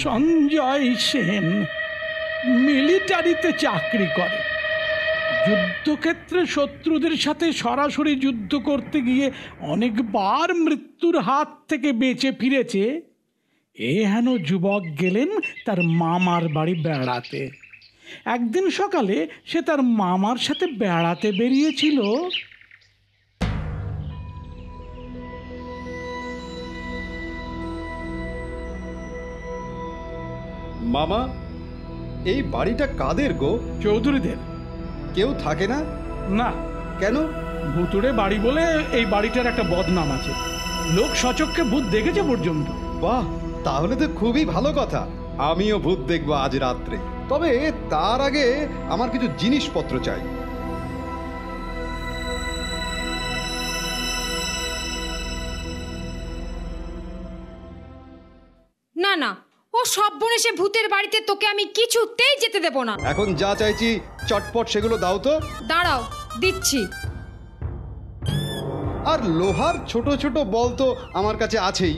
সঞ্জয় সেন মিলিটারিতে চাকরি করে। যুদ্ধক্ষেত্রে শত্রুদের সাথে সরাসরি যুদ্ধ করতে গিয়ে অনেকবার মৃত্যুর হাত থেকে বেঁচে ফিরেছে। হেন যুবক গেলেন তার মামার বাড়ি বেড়াতে। একদিন সকালে সে তার মামার সাথে বেড়াতে বেরিয়েছিল। মামা, এই বাড়িটা কাদের গো? চৌধুরীদের। কেউ থাকে না? না। কেন? ভুতুড়ে বাড়ি বলে এই বাড়িটার একটা বদনাম আছে। লোক সচক্ষে ভূত দেখেছে পর্যন্ত। বাহ, তাহলে তো খুবই ভালো কথা। আমিও ভূত দেখবো আজ রাত্রে। তবে তার আগে আমার কিছু জিনিসপত্র চাই। না না, ও সর্বনেশে ভূতের বাড়িতে তোকে আমি কিছুতেই যেতে দেব না। এখন যা চাইছি চটপট সেগুলো দাও তো। দাঁড়াও, দিচ্ছি। আর লোহার ছোট ছোট বল তো আমার কাছে আছেই।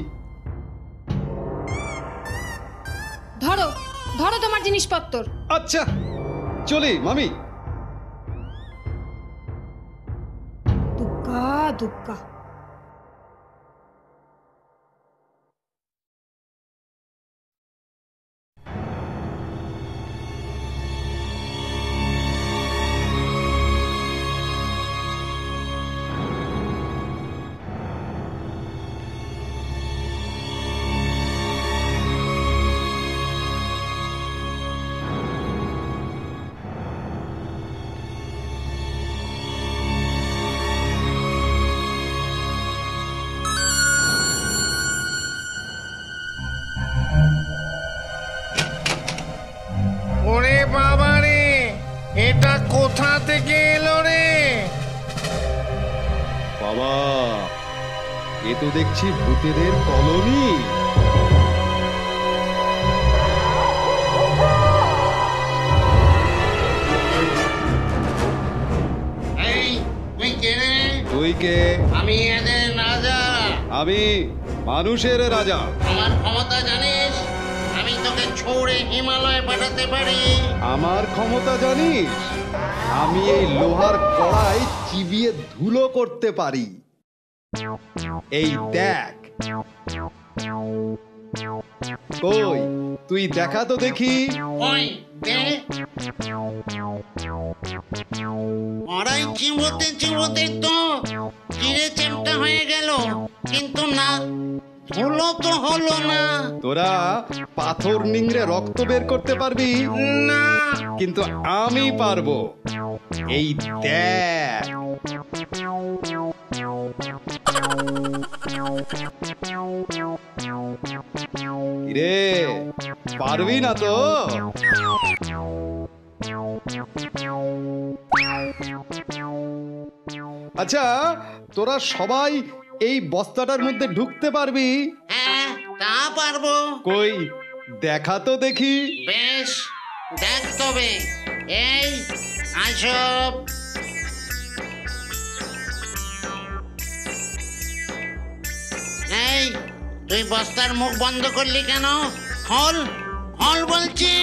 ধরো ধরো তোমার জিনিসপত্র। আচ্ছা, চলি মামি। দুগ্গা দুগ্গা। ওরে বাবা রে, এটা কোথা থেকে এলো রে? বাবা, এ তো দেখছি ভূতেদের কলোনি। এই তুই কে রে? তুই কে? আমি এদের রাজা। আমি মানুষের রাজা। আমার ক্ষমতা জানিস? আমি তোকে ছুঁড়ে হিমালয়ে পাঠাতে পারি। আমার ক্ষমতা জানিস? আমি এই লোহার কড়াই চিবিয়ে ধুলো করতে পারি। এই দেখ। কই, তুই দেখা তো দেখি। ওই দে। ওরাই চিবোতে চিবোতে তো চিড়ে চেমটা হয়ে গেল, কিন্তু না, ধুলো তো হলো না। তোরা পাথর নিংড়ে রক্ত বের করতে পারবি না, কিন্তু আমি পারবো। এই দেখ। রে, পারবি না তো? আচ্ছা, তোরা সবাই এই বস্তাটার মধ্যে ঢুকতে পারবি? হ্যাঁ, তা পারবো। কই, দেখা তো দেখি। বেশ, দেখ তবে। এই আসব। এই, তুই বস্তার মুখ বন্ধ করলি কেন? খোল, খোল বলছি।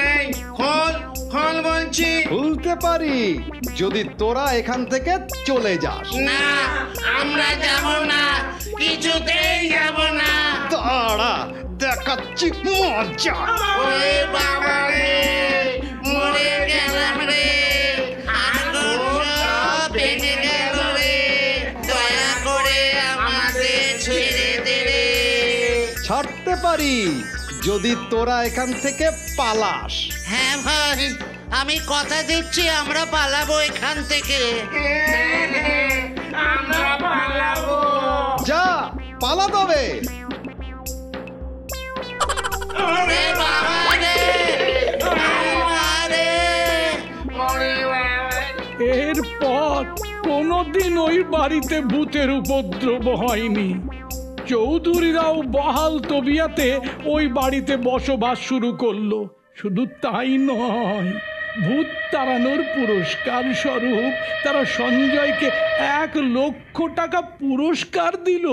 এই খোল, খোল বলছি। খুলতে পারি যদি তোরা এখান থেকে চলে যাস। না, আমরা যাব না, কিছুতেই যাব না। দাঁড়া, দেখাচ্ছি মজা। ওরে বাবা রে, মরে গেলাম রে। হাড়গোড় সব ভেঙে গেল রে। দয়া করে আমাদের ছেড়ে দে রে। ছাড়তে পারি যদি তোরা এখান থেকে পালাস। হ্যাঁ ভাই, আমি কথা দিচ্ছি আমরা পালাবো এখান থেকে। আমরা পালাবো। যা, পালা তবে। ওরে বাবা রে, বাবা রে, ওরে বাবা। এরপর কোনোদিন ওই বাড়িতে ভূতের উপদ্রব হয়নি। চৌধুরীরাও বহাল তবিয়াতে ওই বাড়িতে বসবাস শুরু করলো। শুধু তাই নয়, ভূত তাড়ানোর পুরস্কার স্বরূপ তারা সঞ্জয়কে 1 লক্ষ টাকা পুরস্কার দিল।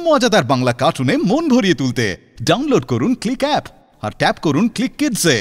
মজাদার বাংলা কার্টুনে মন ভরিয়ে তুলতে ডাউনলোড করুন ক্লিক অ্যাপ আর ট্যাপ করুন ক্লিক কিডসে।